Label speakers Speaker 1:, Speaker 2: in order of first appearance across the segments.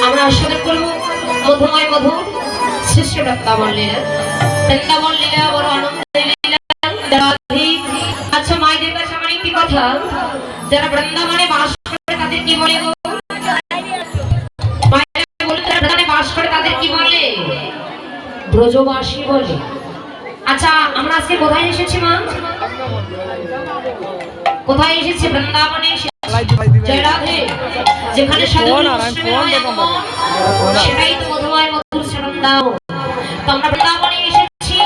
Speaker 1: আমরা আস্বাদন করব মধুময় মধুর শ্রেষ্ঠ বৃন্দাবন লীলা। বৃন্দাবন লীলা বড় আনন্দের লীলা। আচ্ছা মায়েদের কাছে আমার একটি কথা, যারা বৃন্দাবনে বাস করে তাদের কি বলে গো? মায়েরা বলে যারা বৃন্দাবনে বাস করে তাদের কি বলে? ব্রজবাসী বলে। আচ্ছা আমরা আজকে কোথায় এসেছি মা? কোথায় এসেছি? বৃন্দাবনে এসেছি। জয় রাধে। যেখানে সেটাই তো মধুময় মধুর বৃন্দাবন। তো আমরা বৃন্দাবনে এসেছি।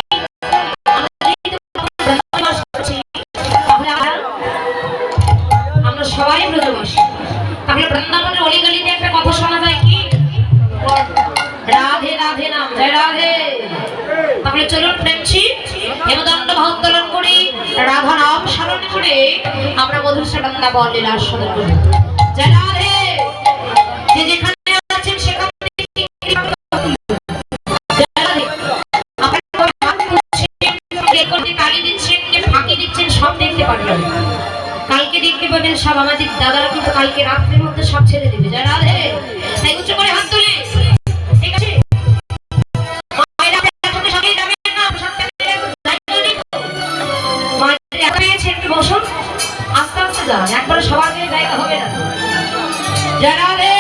Speaker 1: তাহলে চলুন ফ্রেন্ডশিপ হেমদণ্ড ভাউত্তোলন করি, রাধা নাম স্মরণ করে আমরা মধুসূদনদা বললীলা আস্বাদন করি। জয় রাধে। যে যেখানে আছেন সেখান থেকে কালি দিচ্ছেন, ফাঁকি দিচ্ছেন, সব দেখতে পারবেন। কালকে দেখতে পাবেন সব আমাদের দাদারা কিন্তু কালকে রাত্রের মধ্যে সব ছেড়ে দেবে। জয় রাধে। তাই উচ্চ করে হাত তুলে, ঠিক আছে? একটু বসুন, আস্তে আস্তে যান, একবারে সবার জায়গা হবে না। জয় রাধে।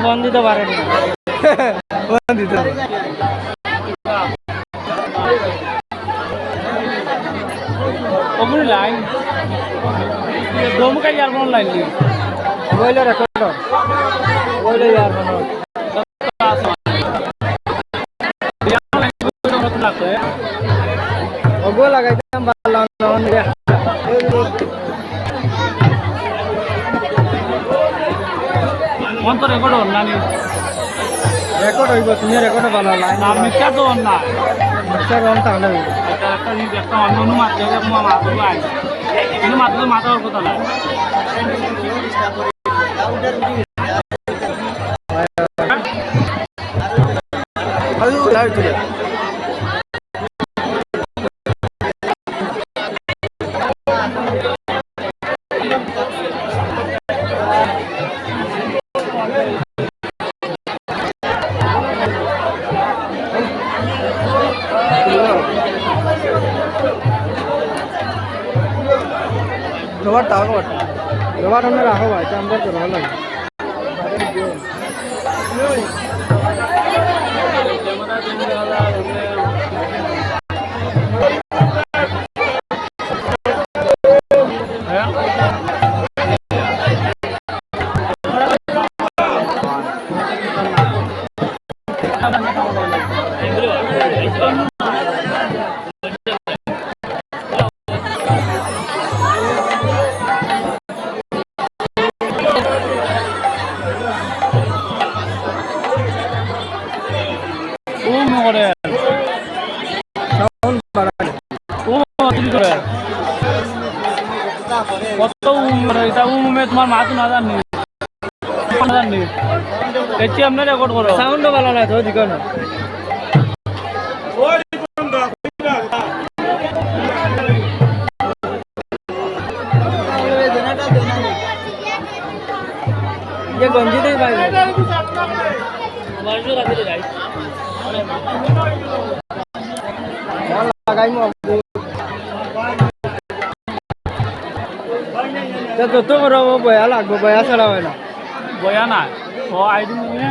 Speaker 2: ফোন দিতে পারেনি ফোন দিতে ওগুলো লাইন দমকা ইয়ার কোন লাইন দি বইলে রেকর্ড বইলে ইয়ার কোন ওগো লাগাইতাম ভালো না মন তো রেকর্ড হল না রেকর্ড হইব তুমি রেকর্ড ভালো লাইন না মিক্সার তো না মিক্সার অন তাহলে এটা একটা জিনিস একটা অন্য মাত্র মাত্র আই কিন্তু মাত্র মাথার কথা না রবার টাকা বাটা রবার আমরা রাখো ভাই চামড়া তো ভালো লাগে কত এটা উমে তোমার মাথা না জানি দেখছি আপনার রেকর্ড করো সাউন্ড ভালো না তো দিকে না ये गंजी नहीं भाई बाजू रख दे गाइस लगाई मो तो तो बरो बया लागो बया चला है ना बया ना ओ आईडी में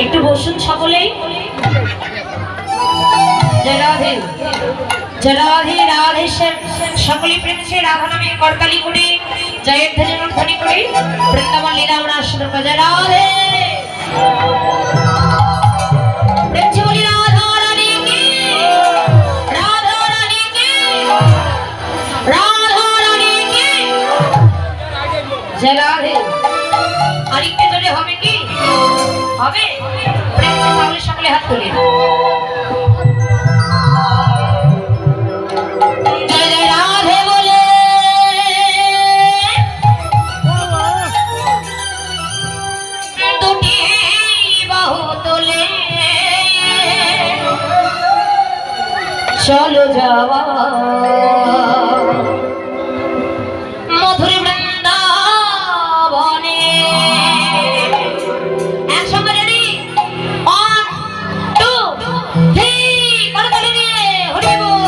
Speaker 1: একটু বসুন সকলেই। জয় রাধে জয় রাধে রাধেশ্বর সকলে প্রেমে সে রাধা নামে করতালি করে জয়ের ধ্বনি করে বৃন্দাবন লীলা আমরা শুরু করি। জয় রাধে জয় রাধে। আরেকটা জোরে হবে কি? হবে? তাহলে সকলে হাত তুলে জয় জয় রাধে বলে দুটি বাহু তোলে চলো যাওয়া মধুর বৃন্দাবনে। একসঙ্গে রেডি, 1 2 3 করতালি দিয়ে হরি বল।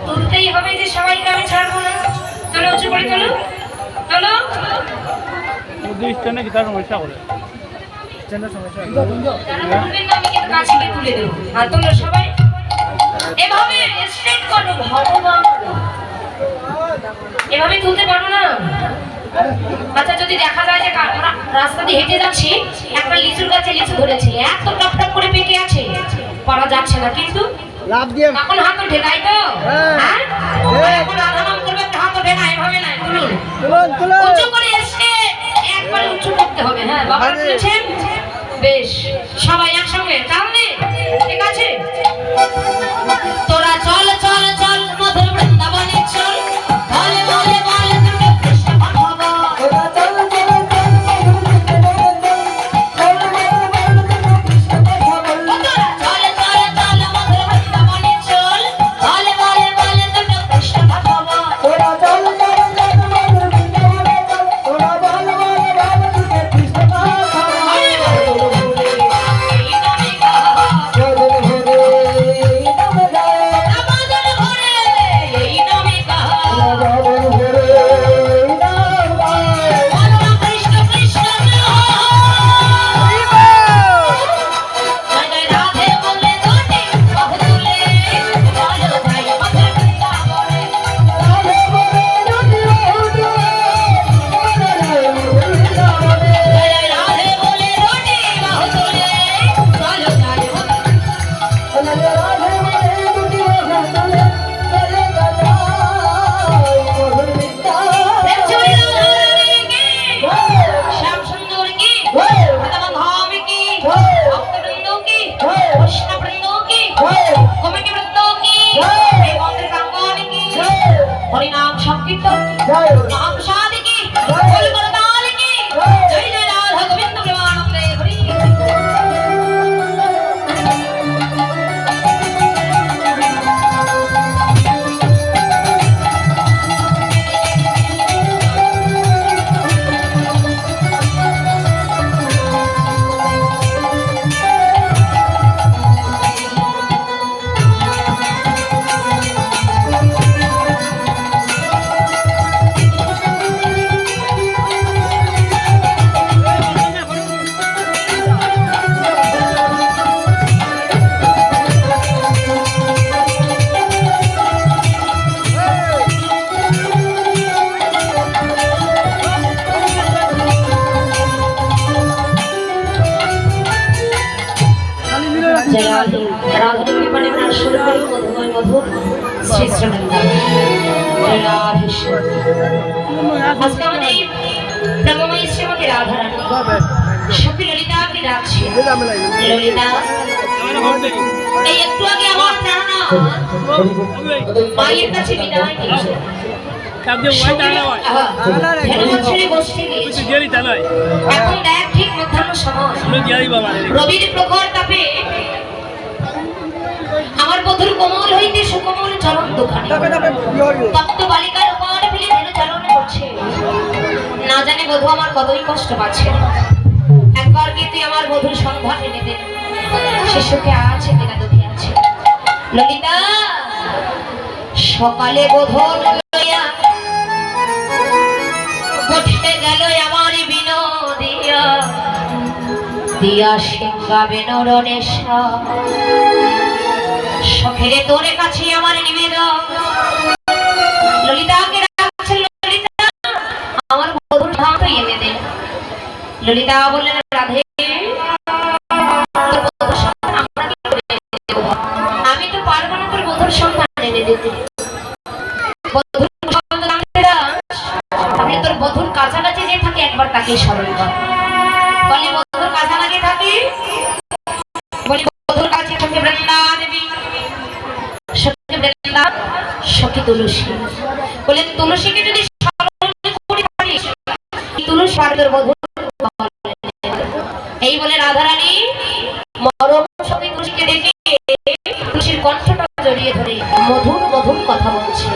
Speaker 1: তুলতেই হবে যে সবাইকে আমি ছাড়বো না। চলো উঁচু করে চলো চলো।
Speaker 2: স্ট্যান্ডে গিটার সমস্যা করে
Speaker 1: যারা তুলবেন না আমি কিন্তু কাছে গিয়ে তুলে দেবো। আর তোমরা সবাই এভাবে স্ট্রেট করো। ভগবান এভাবে তুলতে পারো না। আচ্ছা যদি দেখা যায় যে আমরা রাস্তা দিয়ে হেঁটে যাচ্ছি, একটা লিচুর গাছে লিচু ধরেছে, এত টপ টপ করে পেকে আছে, পারা যাচ্ছে না, কিন্তু
Speaker 2: লাভ দিয়ে
Speaker 1: এখন হাত ঢেকাই তো হ্যাঁ এখন আধা নাম করবে, হাত ঢেকাই এভাবে নাই। তুলুন উঁচু করে এসে একবারে উঁচু করতে হবে। হ্যাঁ বাবা তুলছেন, বেশ সবাই একসঙ্গে তাহলে ঠিক আছে। তোরা চল চল চল মধুর বৃন্দাবনে চল, বলে বলে বলে তুমি কৃষ্ণ ভগবান। তোরা চল চল চল তোরা চল চল চল মধুর বৃন্দাবনে চল, বলে বলে বলে তুমি কৃষ্ণ ভগবান। তোরা চল চল চল মধুর বৃন্দাবনে চল, তোরা বলে বলে বলে তুমি কৃষ্ণ ভগবান। हरिनाम संकीर्तन नाम शादी की बोल करताल की जय जय राधा गोविंद प्रेमानंदे हरि। মায়ের কাছে বিদায় নিয়েছে, এখন দেখ ঠিক মধ্যাহ্ন সময়, রবির প্রখর তাপে আমার বধুর কোমল হইতে সুকোমল চরণ দোকানে তপ্ত বালিকার উপর ফেলে ধীরে চালন করছে। না জানে বধূ আমার কতই কষ্ট পাচ্ছে। একবার কি তুই আমার বধুর সন্ধান এনে দে, সে সুখে আছে কিনা দুঃখে আছে। ললিতা সকালে বধূ লইয়া উঠে গেল আমার বিনোদিয়া, দিয়া সিংহাবে নরনেশা, সখেরে তোরে কাছে আমার নিবেদন। ললিতাকে রাখছে, ললিতা আমার বধুর ভাত এনে দে। ললিতা বললেন রাধে আমি তো পারবো না তোর বধুর সন্ধান এনে দিতে। তোর বধুর কাছাকাছি যে থাকে একবার তাকে স্মরণ কর। বলে বধুর কাছাকাছি থাকি, বলি বধুর কাছে থাকে বৃন্দা দেবী, সখী বৃন্দা, সখী তুলসী। বলে তুলসীকে যদি স্মরণ করে থাকিস, তুলসী পারদের বধুর। এই বলে রাধারানী মরম সখী তুলসীকে ডেকে তুলসীর কণ্ঠটা জড়িয়ে ধরে মধুর মধুর কথা বলছে।